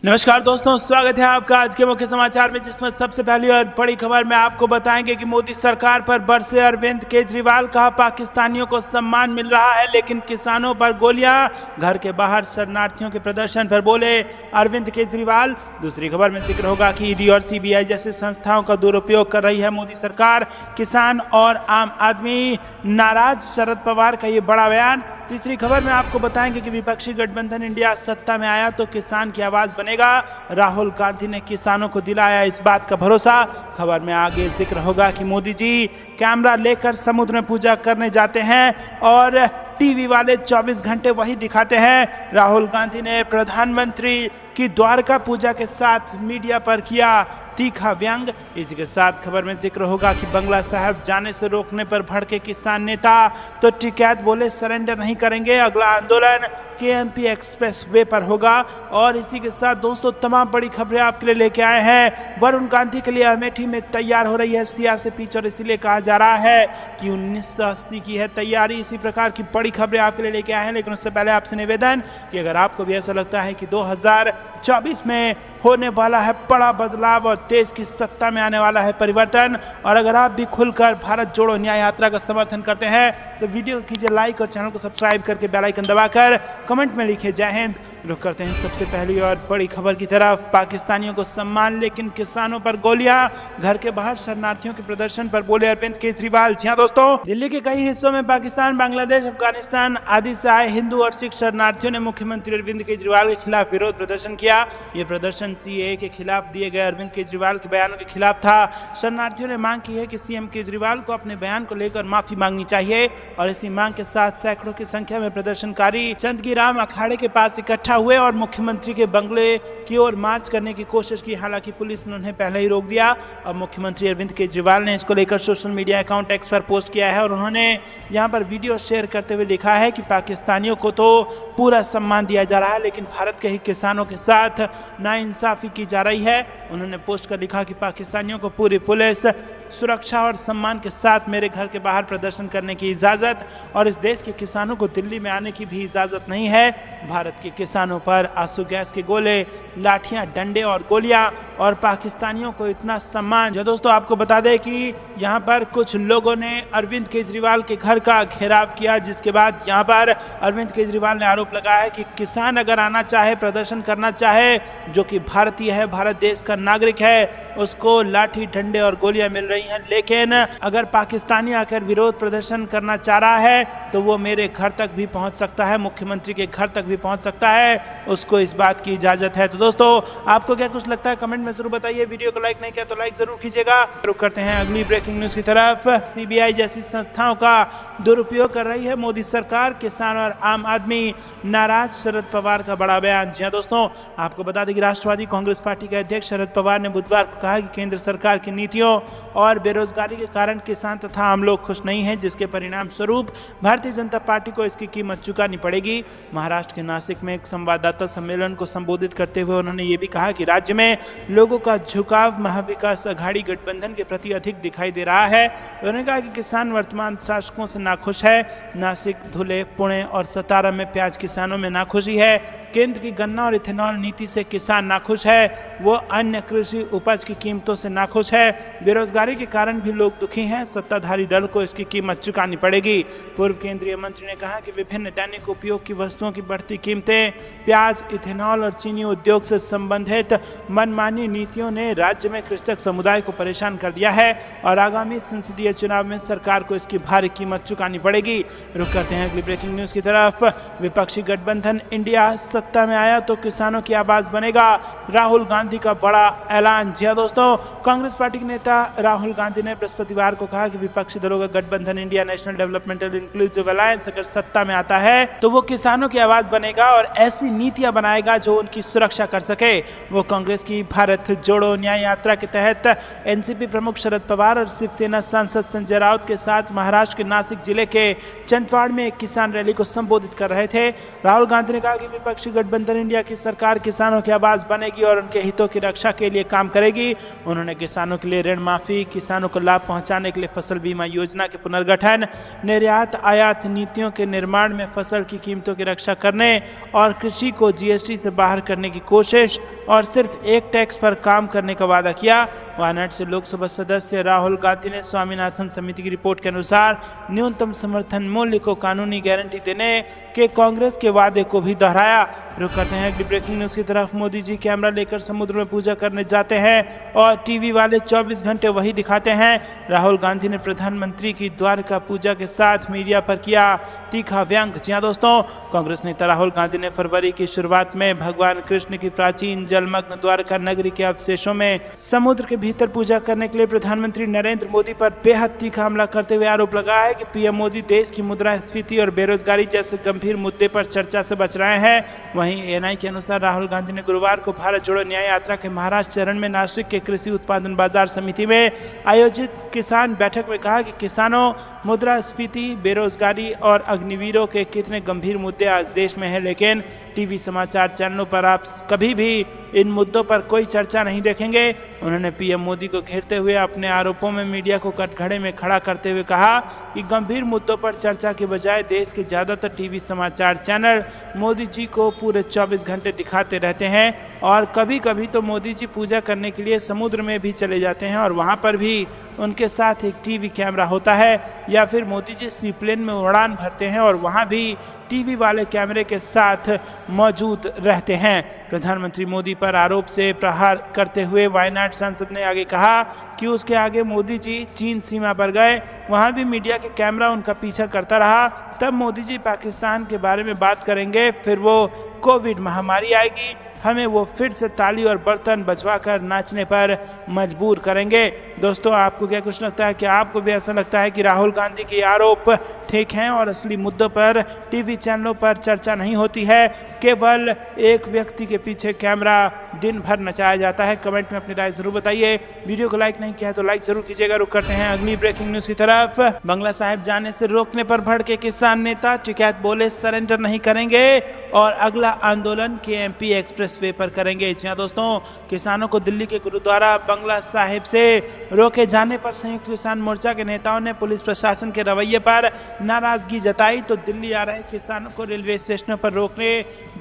नमस्कार दोस्तों, स्वागत है आपका आज के मुख्य समाचार में, जिसमें सबसे पहली और बड़ी खबर में आपको बताएंगे कि मोदी सरकार पर बरसे अरविंद केजरीवाल। कहा पाकिस्तानियों को सम्मान मिल रहा है लेकिन किसानों पर गोलियां। घर के बाहर शरणार्थियों के प्रदर्शन पर बोले अरविंद केजरीवाल। दूसरी खबर में जिक्र होगा कि ईडी और सीबीआई जैसी संस्थाओं का दुरुपयोग कर रही है मोदी सरकार। किसान और आम आदमी नाराज, शरद पवार का ये बड़ा बयान। तीसरी खबर में आपको बताएंगे कि विपक्षी गठबंधन इंडिया सत्ता में आया तो किसान की आवाज बनेगा। राहुल गांधी ने किसानों को दिलाया इस बात का भरोसा। खबर में आगे जिक्र होगा कि मोदी जी कैमरा लेकर समुद्र में पूजा करने जाते हैं और टीवी वाले 24 घंटे वही दिखाते हैं। राहुल गांधी ने प्रधानमंत्री की द्वारका पूजा के साथ मीडिया पर किया तीखा व्यंग। इसी के साथ खबर में जिक्र होगा कि बंगला साहब जाने से रोकने पर भड़के किसान नेता तो टिकैत बोले सरेंडर नहीं करेंगे। अगला आंदोलन केएमपी एक्सप्रेस वे पर होगा। और इसी के साथ दोस्तों तमाम बड़ी खबरें आपके लिए लेके आए हैं। वरुण गांधी के लिए अमेठी में तैयार हो रही है सीआरसी पिच और इसीलिए कहा जा रहा है कि 1980 की है तैयारी। इसी प्रकार की बड़ी खबरें आपके लिए लेके आए हैं, लेकिन उससे पहले आपसे निवेदन कि अगर आपको भी ऐसा लगता है कि 2024 में होने वाला है बड़ा बदलाव और देश की सत्ता में आने वाला है परिवर्तन, और अगर आप भी खुलकर भारत जोड़ो न्याय यात्रा का समर्थन करते हैं तो वीडियो कीजिए लाइक और चैनल को सब्सक्राइब करके बेल आइकन दबाकर कमेंट में लिखिए जय हिंद। रुक करते हैं सबसे पहली और बड़ी खबर की तरफ। पाकिस्तानियों को सम्मान लेकिन किसानों पर गोलियां। घर के बाहर शरणार्थियों के प्रदर्शन पर बोले अरविंद केजरीवाल। जी हां दोस्तों, दिल्ली के कई हिस्सों में पाकिस्तान, बांग्लादेश, अफगानिस्तान आदि से आए हिंदू और सिख शरणार्थियों ने मुख्यमंत्री अरविंद केजरीवाल के खिलाफ विरोध प्रदर्शन किया। ये प्रदर्शन सीएए के खिलाफ दिए गए अरविंद केजरीवाल के बयानों के खिलाफ था। शरणार्थियों ने मांग की है कि सीएम केजरीवाल को अपने बयान को लेकर माफी मांगनी चाहिए, और इसी मांग के साथ सैकड़ों की संख्या में प्रदर्शनकारी चंदगीराम अखाड़े के पास इकट्ठा हुए और मुख्यमंत्री के बंगले की ओर मार्च करने की कोशिश की। हालांकि पुलिस ने उन्हें पहले ही रोक दिया। अब मुख्यमंत्री अरविंद केजरीवाल ने इसको लेकर सोशल मीडिया अकाउंट एक्स पर पोस्ट किया है और उन्होंने यहां पर वीडियो शेयर करते हुए लिखा है कि पाकिस्तानियों को तो पूरा सम्मान दिया जा रहा है लेकिन भारत के ही किसानों के साथ नाइंसाफी की जा रही है। उन्होंने पोस्ट कर लिखा कि पाकिस्तानियों को पूरी पुलिस, सुरक्षा और सम्मान के साथ मेरे घर के बाहर प्रदर्शन करने की इजाज़त और इस देश के किसानों को दिल्ली में आने की भी इजाज़त नहीं है। भारत के किसानों पर आंसू गैस के गोले, लाठियां, डंडे और गोलियां, और पाकिस्तानियों को इतना सम्मान। जो दोस्तों आपको बता दें कि यहां पर कुछ लोगों ने अरविंद केजरीवाल के घर का घेराव किया, जिसके बाद यहां पर अरविंद केजरीवाल ने आरोप लगाया है कि किसान अगर आना चाहे, प्रदर्शन करना चाहे, जो कि भारतीय है, भारत देश का नागरिक है, उसको लाठी, डंडे और गोलियां मिल रही हैं। लेकिन अगर पाकिस्तानी आकर विरोध प्रदर्शन करना चाह रहा है तो वो मेरे घर तक भी पहुंच सकता है, मुख्यमंत्री के घर तक भी पहुंच सकता है, उसको इस बात की इजाजत है। तो दोस्तों आपको क्या कुछ लगता है कमेंट में जरूर बताइए। वीडियो को लाइक नहीं किया तो लाइक जरूर कीजिएगा। रुक करते हैं अगली ब्रेकिंग न्यूज की तरफ। सीबीआई जैसी संस्थाओं का दुरुपयोग कर रही है मोदी सरकार। किसान और आम आदमी नाराज, शरद पवार का बड़ा बयान। जी हाँ दोस्तों, आपको बता दें कि राष्ट्रवादी कांग्रेस पार्टी के अध्यक्ष शरद पवार ने बुधवार को कहा कि केंद्र सरकार की नीतियों और बेरोजगारी के कारण किसान तथा आम लोग खुश नहीं हैं, जिसके परिणाम स्वरूप भारतीय जनता पार्टी को इसकी कीमत चुकानी पड़ेगी। महाराष्ट्र के नासिक में एक संवाददाता सम्मेलन को संबोधित करते हुए उन्होंने ये भी कहा कि राज्य में लोगों का झुकाव महाविकास अघाड़ी गठबंधन के प्रति अधिक दिखाई दे रहा है। उन्होंने कहा कि किसान वर्तमान शासकों से नाखुश है। नासिक, धुले, पुणे और सतारा में प्याज किसानों में नाखुशी है। केंद्र की गन्ना और इथेनॉल नीति से किसान नाखुश है। वो अन्य कृषि उपज की कीमतों से नाखुश है। बेरोजगारी के कारण भी लोग दुखी हैं। सत्ताधारी दल को इसकी कीमत चुकानी पड़ेगी। पूर्व केंद्रीय मंत्री ने कहा कि विभिन्न दैनिक उपयोग की वस्तुओं की बढ़ती कीमतें, प्याज, इथेनॉल और चीनी उद्योग से संबंधित मनमानी नीतियों ने राज्य में कृषक समुदाय को परेशान कर दिया है और आगामी संसदीय चुनाव में सरकार को इसकी भारी कीमत चुकानी पड़ेगी। रुक करते हैं अगली ब्रेकिंग न्यूज की तरफ। विपक्षी गठबंधन इंडिया सत्ता में आया तो किसानों की आवाज बनेगा। राहुल गांधी का बड़ा ऐलान। जी हाँ दोस्तों, कांग्रेस पार्टी के नेता राहुल गांधी ने बृहस्पतिवार को कहा कि विपक्षी दलों का गठबंधन India national developmental inclusive alliance अगर सत्ता में आता है तो वो किसानों की आवाज बनेगा और ऐसी नीतियां बनाएगा जो उनकी सुरक्षा कर सके। वो कांग्रेस की भारत जोड़ो न्याय यात्रा के तहत एनसीपी प्रमुख शरद पवार और शिवसेना सांसद संजय राउत के साथ महाराष्ट्र के नासिक जिले के चंदवाड़ में एक किसान रैली को संबोधित कर रहे थे। राहुल गांधी ने कहा कि विपक्षी गठबंधन इंडिया की सरकार किसानों की आवाज बनेगी और उनके हितों की रक्षा के लिए काम करेगी। उन्होंने किसानों के लिए ऋण माफी, किसानों को लाभ पहुंचाने के लिए फसल बीमा योजना के पुनर्गठन, निर्यात आयात नीतियों के निर्माण में फसल की कीमतों की रक्षा करने और कृषि को जीएसटी से बाहर करने की कोशिश और सिर्फ एक टैक्स पर काम करने का वादा किया। वायनाड से लोकसभा सदस्य राहुल गांधी ने स्वामीनाथन समिति की रिपोर्ट के अनुसार न्यूनतम समर्थन मूल्य को कानूनी गारंटी देने के कांग्रेस के वादे को भी दोहराया। रुक करते हैं अगली ब्रेकिंग न्यूज की तरफ। मोदी जी कैमरा लेकर समुद्र में पूजा करने जाते हैं और टीवी वाले 24 घंटे वही दिखाते हैं। राहुल गांधी ने प्रधानमंत्री की द्वारका पूजा के साथ मीडिया पर किया तीखा व्यंग। जी हाँ दोस्तों, कांग्रेस नेता राहुल गांधी ने फरवरी की शुरुआत में भगवान कृष्ण की प्राचीन जलमग्न द्वारका नगरी के अवशेषों में समुद्र के भीतर पूजा करने के लिए प्रधानमंत्री नरेंद्र मोदी पर बेहद तीखा हमला करते हुए आरोप लगाया है कि पीएम मोदी देश की मुद्रास्फीति और बेरोजगारी जैसे गंभीर मुद्दे पर चर्चा से बच रहे हैं। वहीं एएनआई के अनुसार राहुल गांधी ने गुरुवार को भारत जोड़ो न्याय यात्रा के महाराष्ट्र चरण में नासिक के कृषि उत्पादन बाजार समिति में आयोजित किसान बैठक में कहा कि किसानों, मुद्रास्फीति, बेरोजगारी और अग्निवीरों के कितने गंभीर मुद्दे आज देश में हैं, लेकिन टीवी समाचार चैनलों पर आप कभी भी इन मुद्दों पर कोई चर्चा नहीं देखेंगे। उन्होंने पीएम मोदी को घेरते हुए अपने आरोपों में मीडिया को कटघरे में खड़ा करते हुए कहा कि गंभीर मुद्दों पर चर्चा के बजाय देश के ज़्यादातर टीवी समाचार चैनल मोदी जी को पूरे 24 घंटे दिखाते रहते हैं और कभी कभी तो मोदी जी पूजा करने के लिए समुद्र में भी चले जाते हैं और वहाँ पर भी उनके साथ एक टीवी कैमरा होता है, या फिर मोदी जी सीप्लेन में उड़ान भरते हैं और वहाँ भी टीवी वाले कैमरे के साथ मौजूद रहते हैं। प्रधानमंत्री मोदी पर आरोप से प्रहार करते हुए वायनाड सांसद ने आगे कहा कि उसके आगे मोदी जी चीन सीमा पर गए, वहां भी मीडिया के कैमरा उनका पीछा करता रहा। तब मोदी जी पाकिस्तान के बारे में बात करेंगे, फिर वो कोविड महामारी आएगी, हमें वो फिर से ताली और बर्तन बजवाकर नाचने पर मजबूर करेंगे। दोस्तों, आपको क्या कुछ लगता है? क्या आपको भी ऐसा लगता है कि राहुल गांधी के आरोप ठीक हैं और असली मुद्दों पर टीवी चैनलों पर चर्चा नहीं होती है, केवल एक व्यक्ति के पीछे कैमरा दिन भर नचाया जाता है? कमेंट में अपनी राय जरूर बताइए। वीडियो को लाइक नहीं किया है तो लाइक जरूर कीजिएगा। रुक करते हैं अगली ब्रेकिंग न्यूज की तरफ। बंगला साहिब जाने से रोकने पर भड़के किसान नेता, टिकैत बोले सरेंडर नहीं करेंगे और अगला आंदोलन केएमपी एक्सप्रेसवे पर करेंगे। जी हाँ दोस्तों, किसानों को दिल्ली के गुरुद्वारा बंगला साहिब से रोके जाने पर संयुक्त किसान मोर्चा के नेताओं ने पुलिस प्रशासन के रवैये पर नाराजगी जताई तो दिल्ली आ रहे किसानों को रेलवे स्टेशनों पर रोकने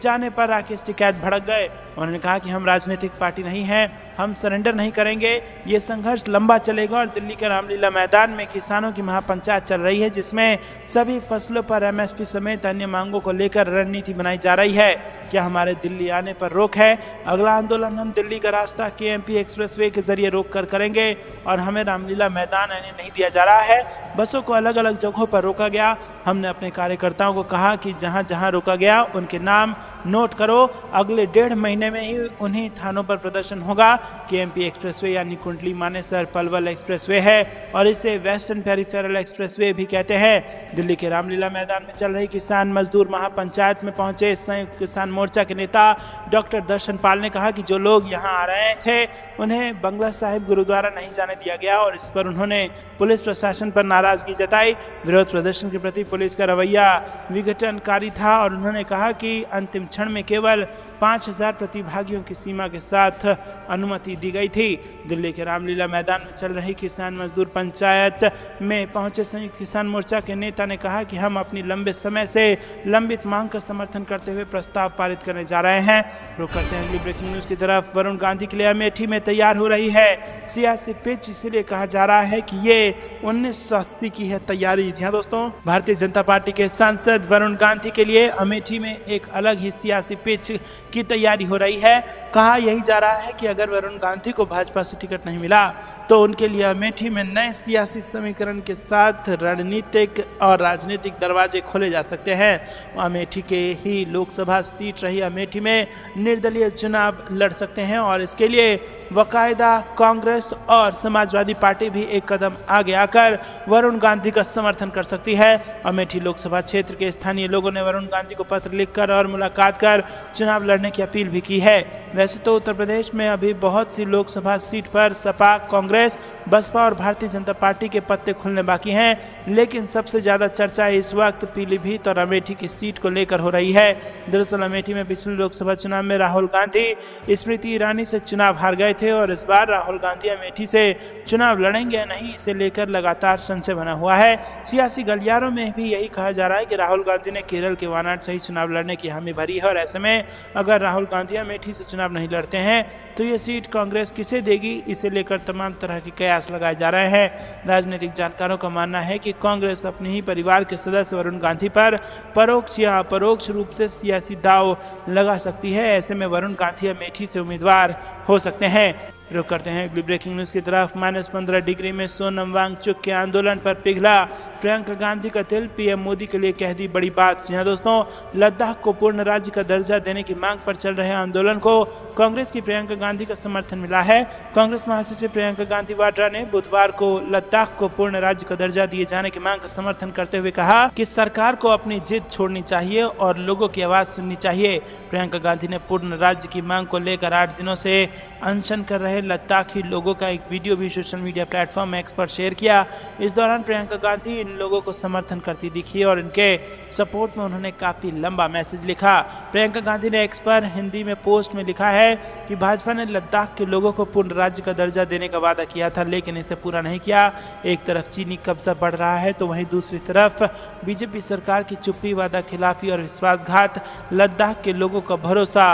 जाने पर राकेश टिकैत भड़क गए। उन्होंने कहा कि हम राजनीतिक पार्टी नहीं हैं, हम सरेंडर नहीं करेंगे, ये संघर्ष लंबा चलेगा और दिल्ली के रामलीला मैदान में किसानों की महापंचायत चल रही है, जिसमें सभी फसलों पर एमएसपी समेत अन्य मांगों को लेकर रणनीति बनाई जा रही है। क्या हमारे दिल्ली आने पर रोक है? अगला आंदोलन हम दिल्ली का रास्ता केएमपी एक्सप्रेसवे के जरिए रोक कर करेंगे और हमें रामलीला मैदान आने नहीं दिया जा रहा है। बसों को अलग अलग जगहों पर रोका गया। हमने अपने कार्यकर्ताओं को कहा कि जहां जहां रोका गया उनके नाम नोट करो, अगले 1.5 महीने में ही उन्हीं थानों पर प्रदर्शन होगा। केएमपी एक्सप्रेसवे यानी कुंडली मानेसर पलवल एक्सप्रेसवे है और इसे वेस्टर्न पेरिफेरल एक्सप्रेसवे भी कहते हैं। दिल्ली के रामलीला मैदान में चल रही किसान मजदूर महापंचायत में पहुंचे संयुक्त किसान मोर्चा के नेता डॉक्टर दर्शन पाल ने कहा कि जो लोग यहां आ रहे थे उन्हें बंगला साहिब गुरुद्वारा नहीं जाने दिया गया और इस पर उन्होंने पुलिस प्रशासन पर नाराजगी जताई। विरोध प्रदर्शन के प्रति पुलिस का रवैया विघटनकारी था और उन्होंने कहा कि अंतिम क्षण में केवल 5000 प्रतिभागियों की सीमा के साथ अनुमति दी गई थी। दिल्ली के रामलीला मैदान में चल रही किसान मजदूर पंचायत में पहुंचे संयुक्त किसान मोर्चा के नेता ने कहा कि हम अपनी लंबे समय से लंबित मांग का समर्थन करते हुए प्रस्ताव पारित करने जा रहे हैं। रुक करते हैं अगली ब्रेकिंग न्यूज की तरफ। वरुण गांधी के लिए अमेठी में तैयार हो रही है सियासी पिच, इसीलिए कहा जा रहा है कि ये 1980 की है तैयारी। जी हाँ दोस्तों, भारतीय जनता पार्टी के सांसद वरुण गांधी के लिए अमेठी में एक अलग ही सियासी पिच की तैयारी हो रही है। कहा यही जा रहा है कि अगर वरुण गांधी को भाजपा से टिकट नहीं मिला तो उनके लिए अमेठी में नए सियासी समीकरण के साथ रणनीतिक और राजनीतिक दरवाजे खोले जा सकते हैं। अमेठी के ही लोकसभा सीट रही अमेठी में निर्दलीय चुनाव लड़ सकते हैं और इसके लिए बाकायदा कांग्रेस और समाजवादी पार्टी भी एक कदम आगे आकर वरुण गांधी का समर्थन कर सकती है। अमेठी लोकसभा क्षेत्र के स्थानीय लोगों ने वरुण गांधी को पत्र लिखकर और मुलाकात कर चुनाव लड़ने की अपील भी की है। वैसे तो उत्तर प्रदेश में अभी बहुत सी लोकसभा सीट पर सपा, कांग्रेस, बसपा और भारतीय जनता पार्टी के पत्ते खुलने बाकी हैं, लेकिन सबसे ज़्यादा चर्चा इस वक्त पीलीभीत और अमेठी की सीट को लेकर हो रही है। दरअसल अमेठी में पिछले लोकसभा चुनाव में राहुल गांधी स्मृति ईरानी से चुनाव हार गए थे और इस बार राहुल गांधी अमेठी से चुनाव लड़ेंगे या नहीं, इसे लेकर लगातार संशय बना हुआ है। सियासी गलियारों में भी यही कहा जा रहा है कि राहुल गांधी ने केरल के वायनाड से ही चुनाव लड़ने की हामी भरी है और ऐसे में अगर राहुल गांधी अमेठी से चुनाव नहीं लड़ते हैं तो ये सीट कांग्रेस किसे देगी, इसे लेकर तमाम तरह के कयास लगाए जा रहे हैं। राजनीतिक जानकारों का मानना है कि कांग्रेस अपने ही परिवार के सदस्य वरुण गांधी पर परोक्ष या अपरोक्ष रूप से सियासी दांव लगा सकती है। ऐसे में वरुण गांधी अमेठी से उम्मीदवार हो सकते हैं। रुक करते हैं अगली ब्रेकिंग न्यूज़ की तरफ। -15 डिग्री में सोनम वांगचुक के आंदोलन पर पिघला प्रियंका गांधी का दिल, पीएम मोदी के लिए कह दी बड़ी बात। जी हां दोस्तों, लद्दाख को पूर्ण राज्य का दर्जा देने की मांग पर चल रहे आंदोलन को कांग्रेस की प्रियंका गांधी का समर्थन मिला है। कांग्रेस महासचिव प्रियंका गांधी वाड्रा ने बुधवार को लद्दाख को पूर्ण राज्य का दर्जा दिए जाने की मांग का समर्थन करते हुए कहा कि सरकार को अपनी जिद छोड़नी चाहिए और लोगों की आवाज सुननी चाहिए। प्रियंका गांधी ने पूर्ण राज्य की मांग को लेकर 8 दिनों से अनशन कर रहे लद्दाखी लोगों का एक वीडियो भी सोशल मीडिया प्लेटफॉर्म एक्स पर शेयर किया। इस दौरान प्रियंका गांधी इन लोगों को समर्थन करती दिखी और इनके सपोर्ट में उन्होंने काफी लंबा मैसेज लिखा। प्रियंका गांधी ने एक्स पर हिंदी में पोस्ट में लिखा है कि भाजपा ने लद्दाख के लोगों को पूर्ण राज्य का दर्जा देने का वादा किया था, लेकिन इसे पूरा नहीं किया। एक तरफ चीनी कब्जा बढ़ रहा है तो वहीं दूसरी तरफ बीजेपी सरकार की चुप्पी, वादा खिलाफी और विश्वासघात लद्दाख के लोगों का भरोसा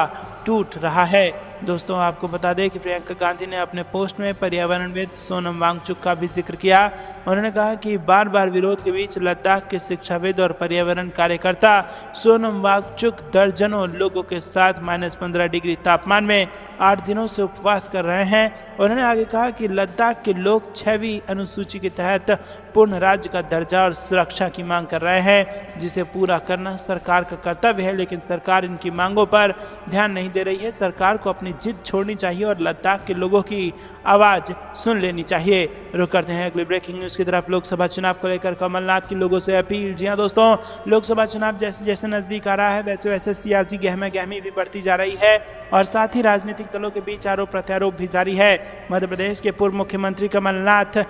टूट रहा है। दोस्तों, आपको बता दें कि प्रियंका गांधी ने अपने पोस्ट में पर्यावरणविद सोनम वांगचुक का भी जिक्र किया। उन्होंने कहा कि बार बार विरोध के बीच लद्दाख के शिक्षाविद और पर्यावरण कार्यकर्ता सोनम वांगचुक दर्जनों लोगों के साथ -15 डिग्री तापमान में 8 दिनों से उपवास कर रहे हैं। उन्होंने आगे कहा कि लद्दाख के लोग 6वीं अनुसूची के तहत पूर्ण राज्य का दर्जा और सुरक्षा की मांग कर रहे हैं, जिसे पूरा करना सरकार का कर्तव्य है, लेकिन सरकार इनकी मांगों पर ध्यान नहीं दे रही है। सरकार को अपनी जिद छोड़नी चाहिए और लद्दाख के लोगों की आवाज सुन लेनी चाहिए। रुक करते हैं अगली ब्रेकिंग न्यूज़ की तरफ। लोकसभा चुनाव को लेकर कमलनाथ की लोगों से अपील। जी हां दोस्तों, लोकसभा चुनाव जैसे जैसे नजदीक आ रहा है वैसे वैसे सियासी गहमा गहमी भी बढ़ती जा रही है और साथ ही राजनीतिक दलों के बीच आरोप प्रत्यारोप भी जारी है। मध्य प्रदेश के पूर्व मुख्यमंत्री कमलनाथ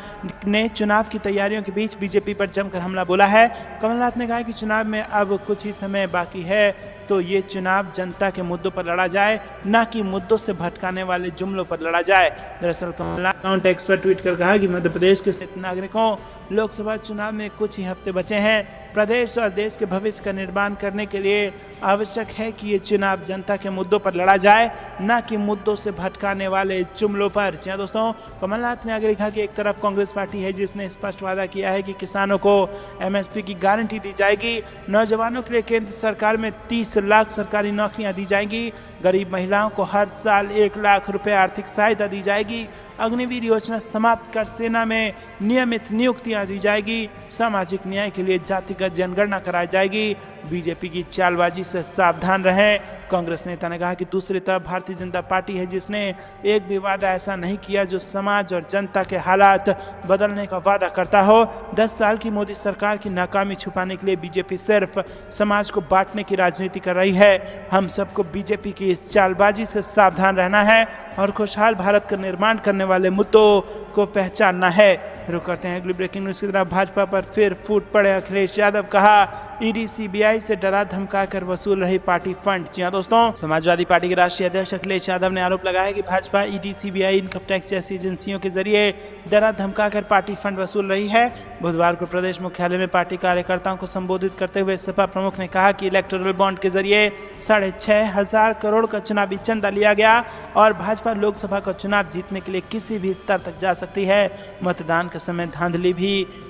ने चुनाव की तैयारियों के बीच बीजेपी पर जमकर हमला बोला है। कमलनाथ ने कहा कि चुनाव में अब कुछ ही समय बाकी है तो ये चुनाव जनता के मुद्दों पर लड़ा जाए, न कि मुद्दों से भटकाने वाले जुमलों पर लड़ा जाए। दरअसल कमलनाथ अकाउंट एक्स पर ट्वीट कर कहा कि मध्य प्रदेश के नागरिकों, लोकसभा चुनाव में कुछ ही हफ्ते बचे हैं। प्रदेश और देश के भविष्य का निर्माण करने के लिए आवश्यक है कि ये चुनाव जनता के मुद्दों पर लड़ा जाए, न कि मुद्दों से भटकाने वाले जुमलों पर। जी हां दोस्तों, कमलनाथ ने आगे लिखा कि एक तरफ कांग्रेस पार्टी है जिसने स्पष्ट वादा किया है कि किसानों को MSP की गारंटी दी जाएगी, नौजवानों के लिए केंद्र सरकार में 30 लाख सरकारी नौकरियां दी जाएंगी, गरीब महिलाओं को हर साल 1 लाख रुपए आर्थिक सहायता दी जाएगी, अग्निवीर योजना समाप्त कर सेना में नियमित नियुक्तियां दी जाएगी, सामाजिक न्याय के लिए जातिगत जनगणना कराई जाएगी। बीजेपी की चालबाजी से सावधान रहें। कांग्रेस नेता ने कहा कि दूसरी तरफ भारतीय जनता पार्टी है जिसने एक भी वादा ऐसा नहीं किया जो समाज और जनता के हालात बदलने का वादा करता हो। 10 साल की मोदी सरकार की नाकामी छुपाने के लिए बीजेपी सिर्फ समाज को बांटने की राजनीति कर रही है। हम सबको बीजेपी की इस चालबाजी से सावधान रहना है और खुशहाल भारत का निर्माण करने वाले मुद्दों को पहचानना है। रुक करते हैं अगली ब्रेकिंग न्यूज़ की तरफ। भाजपा पर फिर फूट पड़े अखिलेश यादव, कहा ईडी सीबीआई से डरा धमका कर वसूल रही पार्टी फंड। जी हां दोस्तों, समाजवादी पार्टी के राष्ट्रीय अध्यक्ष अखिलेश यादव ने आरोप लगाया कि Bhajpa ED CBI income tax जैसी एजेंसियों के जरिए डरा धमका कर पार्टी फंड वसूल रही है। बुधवार को प्रदेश मुख्यालय में पार्टी कार्यकर्ताओं को संबोधित करते हुए सपा प्रमुख ने कहा कि इलेक्टोरल बॉन्ड के जरिए 6,500 करोड़ का चुनावी चंदा लिया गया और भाजपा लोकसभा का चुनाव जीतने के लिए किसी भी स्तर तक जा सकती है। मतदान के समय धांधली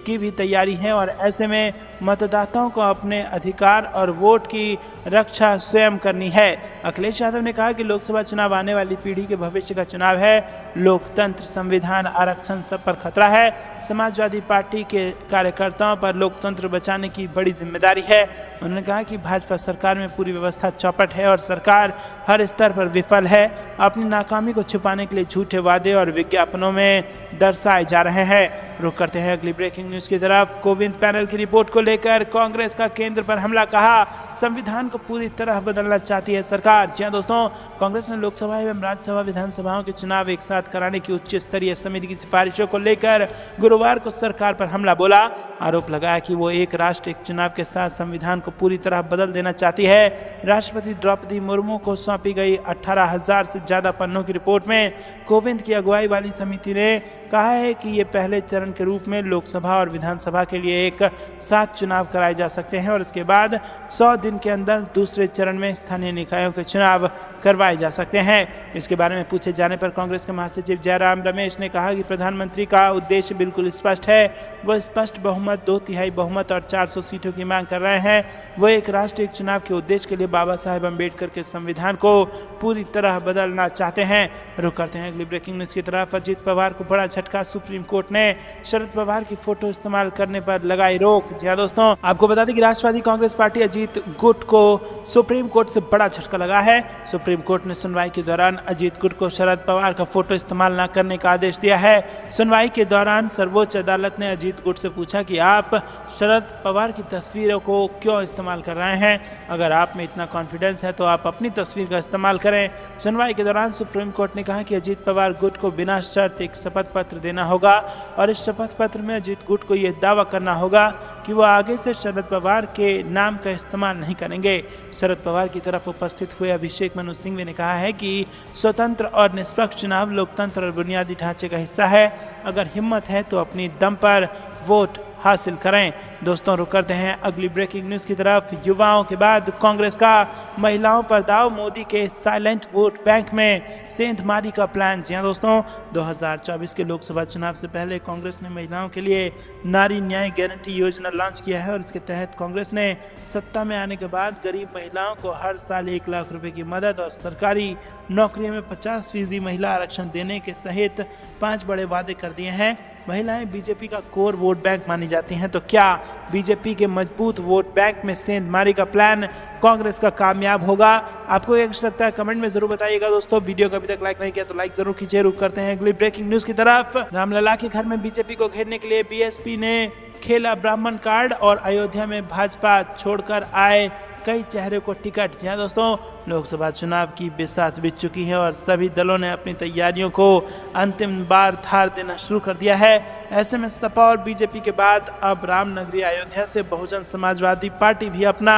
की भी तैयारी है और ऐसे में मतदाताओं को अपने अधिकार और वोट की रक्षा स्वयं करनी है। अखिलेश यादव ने कहा कि लोकसभा चुनाव आने वाली पीढ़ी के भविष्य का चुनाव है। लोकतंत्र, संविधान, आरक्षण सब पर खतरा है। समाजवादी पार्टी के कार्यकर्ताओं पर लोकतंत्र बचाने की बड़ी जिम्मेदारी है। उन्होंने कहा कि भाजपा सरकार में पूरी व्यवस्था चौपट है और सरकार हर स्तर पर विफल है। अपनी नाकामी को छुपाने के लिए झूठे वादे और विज्ञापनों में दर्शाए जा रहे हैं। रुक करते हैं अगली ब्रेकिंग न्यूज की तरफ। कोविंद पैनल की रिपोर्ट को लेकर कांग्रेस का केंद्र पर हमला, कहा संविधान को पूरी तरह बदलना चाहती है सरकार। जी हां दोस्तों, कांग्रेस ने लोकसभा एवं राज्यसभा विधानसभाओं के चुनाव एक साथ कराने की उच्च स्तरीय समिति की सिफारिशों को लेकर गुरुवार को सरकार पर हमला बोला। आरोप लगाया कि वो एक राष्ट्र एक चुनाव के साथ संविधान को पूरी तरह बदल देना चाहती है। राष्ट्रपति द्रौपदी मुर्मू को सौंपी गई 18,000 से ज्यादा पन्नों की रिपोर्ट में कोविंद की अगुवाई वाली समिति ने कहा है कि ये पहले चरण के रूप में लोकसभा और विधानसभा के लिए एक साथ चुनाव कराए जा सकते हैं और इसके बाद 100 दिन के अंदर दूसरे चरण में स्थानीय निकायों के चुनाव करवाए जा सकते हैं। इसके बारे में पूछे जाने पर कांग्रेस के महासचिव जयराम रमेश ने कहा कि प्रधानमंत्री का उद्देश्य बिल्कुल स्पष्ट है। वह स्पष्ट बहुमत, 2/3 बहुमत और 400 सीटों की मांग कर रहे हैं। वह एक राष्ट्र एक चुनाव के उद्देश्य के लिए बाबा साहेब अम्बेडकर के संविधान को पूरी तरह बदलना चाहते हैं। रुक करते हैं अगली ब्रेकिंग न्यूज की तरफ। अजीत पवार को बड़ा झटका, सुप्रीम कोर्ट ने शरद पवार की फोटो इस्तेमाल करने पर लगाई रोक। जी हां दोस्तों, आपको बता दें कि राष्ट्रवादी कांग्रेस पार्टी अजीत गुट को सुप्रीम कोर्ट से बड़ा झटका लगा है। सुप्रीम कोर्ट ने सुनवाई के दौरान अजीत गुट को शरद पवार का फोटो इस्तेमाल न करने का आदेश दिया है। सुनवाई के दौरान सर्वोच्च अदालत ने अजीत गुट से पूछा कि आप शरद पवार की तस्वीरों को क्यों इस्तेमाल कर रहे हैं। अगर आप में इतना कॉन्फिडेंस है तो आप अपनी तस्वीर का इस्तेमाल करें। सुनवाई के दौरान सुप्रीम कोर्ट ने कहा कि अजीत पवार गुट को बिना शर्त एक शपथ पत्र देना होगा और इस शपथ पत्र में अजीत गुट को यह दावा करना होगा कि वह आगे से शरद पवार के नाम का इस्तेमाल नहीं करेंगे। शरद पवार की तरफ उपस्थित हुए अभिषेक मनु सिंघवी ने कहा है कि स्वतंत्र और निष्पक्ष चुनाव लोकतंत्र और बुनियादी ढांचे का हिस्सा है। अगर हिम्मत है तो अपनी दम पर वोट हासिल करें। दोस्तों, रुक करते हैं अगली ब्रेकिंग न्यूज की तरफ। युवाओं के बाद कांग्रेस का महिलाओं पर दाव, मोदी के साइलेंट वोट बैंक में सेंधमारी का प्लान। जी हां दोस्तों, 2024 के लोकसभा चुनाव से पहले कांग्रेस ने महिलाओं के लिए नारी न्याय गारंटी योजना लॉन्च किया है और इसके तहत कांग्रेस ने सत्ता में आने के बाद गरीब महिलाओं को हर साल 1 लाख रुपए की मदद और सरकारी नौकरियों में 50% महिला आरक्षण देने के सहित 5 बड़े वादे कर दिए हैं। महिलाएं बीजेपी का कोर वोट बैंक मानी जाती हैं, तो क्या बीजेपी के मजबूत वोट बैंक में सेंधमारी का प्लान कांग्रेस का कामयाब होगा? आपको क्या लगता है कमेंट में जरूर बताइएगा। दोस्तों, वीडियो को अभी तक लाइक नहीं किया तो लाइक जरूर कीजिए। रुक करते हैं अगली ब्रेकिंग न्यूज की तरफ। रामलला के घर में बीजेपी को घेरने के लिए बीएसपी ने खेला ब्राह्मण कार्ड और अयोध्या में भाजपा छोड़कर आए कई चेहरे को टिकट। जी हां दोस्तों, लोकसभा चुनाव की बिसात बीत चुकी है और सभी दलों ने अपनी तैयारियों को अंतिम बार धार देना शुरू कर दिया है। ऐसे में सपा और बीजेपी के बाद अब रामनगरी अयोध्या से बहुजन समाजवादी पार्टी भी अपना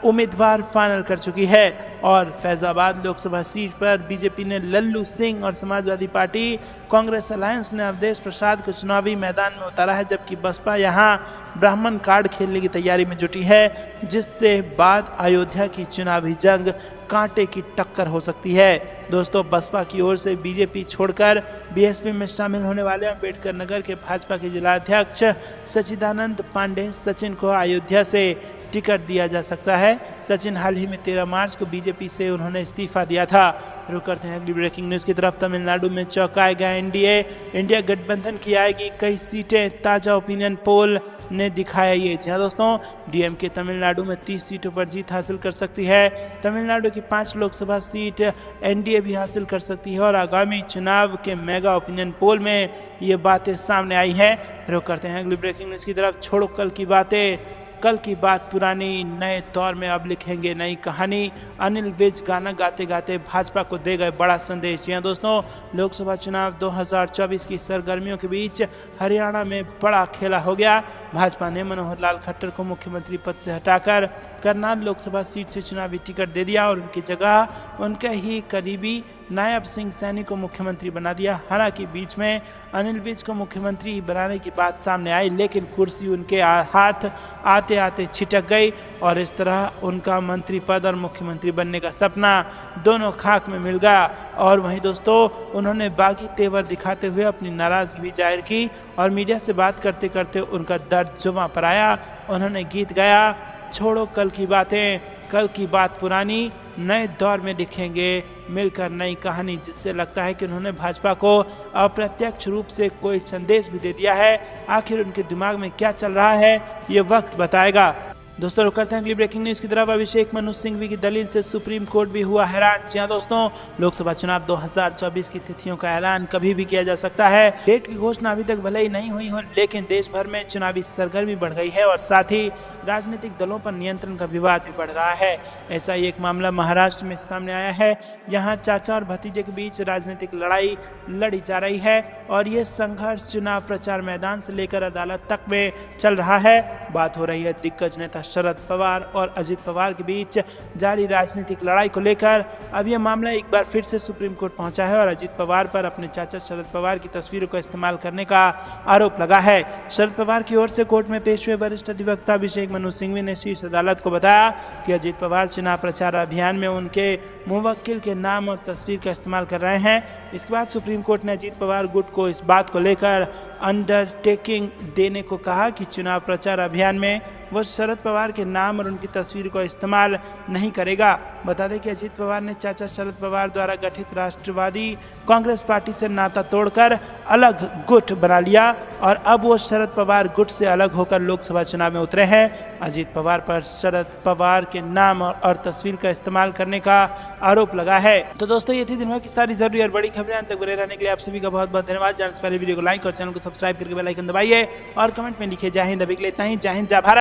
उम्मीदवार फाइनल कर चुकी है और फैजाबाद लोकसभा सीट पर बीजेपी ने लल्लू सिंह और समाजवादी पार्टी कांग्रेस अलायंस ने अवधेश प्रसाद को चुनावी मैदान में उतारा है, जबकि बसपा यहां ब्राह्मण कार्ड खेलने की तैयारी में जुटी है, जिससे बाद अयोध्या की चुनावी जंग कांटे की टक्कर हो सकती है। दोस्तों, बसपा की ओर से बीजेपी छोड़कर बीएसपी में शामिल होने वाले अम्बेडकर नगर के भाजपा के जिलाध्यक्ष सचिदानंद पांडे सचिन को अयोध्या से टिकट दिया जा सकता है। सचिन हाल ही में 13 मार्च को बीजेपी से उन्होंने इस्तीफा दिया था। रुक करते हैं अगली ब्रेकिंग न्यूज की तरफ। तमिलनाडु में चौंकाएगा एनडीए, इंडिया गठबंधन की आएगी कई सीटें, ताजा ओपिनियन पोल ने दिखाया ये। जी हां दोस्तों, डीएमके तमिलनाडु में 30 सीटों पर जीत हासिल कर सकती है। तमिलनाडु की 5 लोकसभा सीट एनडीए भी हासिल कर सकती है और आगामी चुनाव के मेगा ओपिनियन पोल में ये बातें सामने आई हैं। रुक करते हैं अगली ब्रेकिंग न्यूज की तरफ। छोड़ो कल की बातें, कल की बात पुरानी, नए दौर में अब लिखेंगे नई कहानी। अनिल विज गाना गाते गाते भाजपा को दे गए बड़ा संदेश। जी हां दोस्तों, लोकसभा चुनाव 2024 की सरगर्मियों के बीच हरियाणा में बड़ा खेला हो गया। भाजपा ने मनोहर लाल खट्टर को मुख्यमंत्री पद से हटाकर करनाल लोकसभा सीट से चुनावी टिकट दे दिया और उनकी जगह उनके ही करीबी नायब सिंह सैनी को मुख्यमंत्री बना दिया। हालांकि बीच में अनिल विज को मुख्यमंत्री बनाने की बात सामने आई, लेकिन कुर्सी उनके हाथ आते आते छिटक गई और इस तरह उनका मंत्री पद और मुख्यमंत्री बनने का सपना दोनों खाक में मिल गया। और वहीं दोस्तों, उन्होंने बागी तेवर दिखाते हुए अपनी नाराजगी भी जाहिर की और मीडिया से बात करते करते उनका दर्द जुबां पर आया। उन्होंने गीत गाया, छोड़ो कल की बातें, कल की बात पुरानी, नए दौर में लिखेंगे मिलकर नई कहानी, जिससे लगता है कि उन्होंने भाजपा को अप्रत्यक्ष रूप से कोई संदेश भी दे दिया है। आखिर उनके दिमाग में क्या चल रहा है, ये वक्त बताएगा। दोस्तों रुक करते हैं अगली ब्रेकिंग न्यूज की तरफ। अभिषेक मनु सिंघवी की दलील से सुप्रीम कोर्ट भी हुआ हैरान। जी हां दोस्तों, लोकसभा चुनाव 2024 की तिथियों का ऐलान कभी भी किया जा सकता है। डेट की घोषणा अभी तक भले ही नहीं हुई हो, लेकिन देश भर में चुनावी सरगर्मी बढ़ गई है और साथ ही राजनीतिक दलों पर नियंत्रण का विवाद भी बढ़ रहा है। ऐसा ही एक मामला महाराष्ट्र में सामने आया है। यहाँ चाचा और भतीजे के बीच राजनीतिक लड़ाई लड़ी जा रही है और ये संघर्ष चुनाव प्रचार मैदान से लेकर अदालत तक में चल रहा है। बात हो रही है दिग्गज नेता शरद पवार और अजित पवार के बीच जारी राजनीतिक लड़ाई को लेकर। अब यह मामला एक बार फिर से सुप्रीम कोर्ट पहुंचा है और अजित पवार पर अपने चाचा शरद पवार की तस्वीरों का इस्तेमाल करने का आरोप लगा है। शरद पवार की ओर से कोर्ट में पेश हुए वरिष्ठ अधिवक्ता अभिषेक मनु सिंघवी ने शीर्ष अदालत को बताया कि अजित पवार चुनाव प्रचार अभियान में उनके मुवक्किल के नाम और तस्वीर का इस्तेमाल कर रहे हैं। इसके बाद सुप्रीम कोर्ट ने अजित पवार गुट को इस बात को लेकर अंडरटेकिंग देने को कहा कि चुनाव प्रचार अभियान में वह शरद पवार के नाम और उनकी तस्वीर को इस्तेमाल नहीं करेगा। बता दें कि अजित पवार ने चाचा शरद पवार द्वारा गठित राष्ट्रवादी कांग्रेस पार्टी से नाता तोड़कर अलग गुट बना लिया और अब वो शरद पवार गुट से अलग होकर लोकसभा चुनाव में उतरे हैं। अजित पवार पर शरद पवार के नाम और तस्वीर का इस्तेमाल करने का आरोप लगा है। तो दोस्तों ये थी दिन भर की सारी जरूरी और बड़ी खबरें। अंत तक बने रहने के लिए आप सभी का बहुत बहुत धन्यवाद। जाने से पहले वीडियो को लाइक और चैनल को सब्सक्राइब करके बेल आइकन दबाइए और कमेंट में लिखे जय हिंद। अभी के लिए इतना ही। जय हिंद, जय भारत।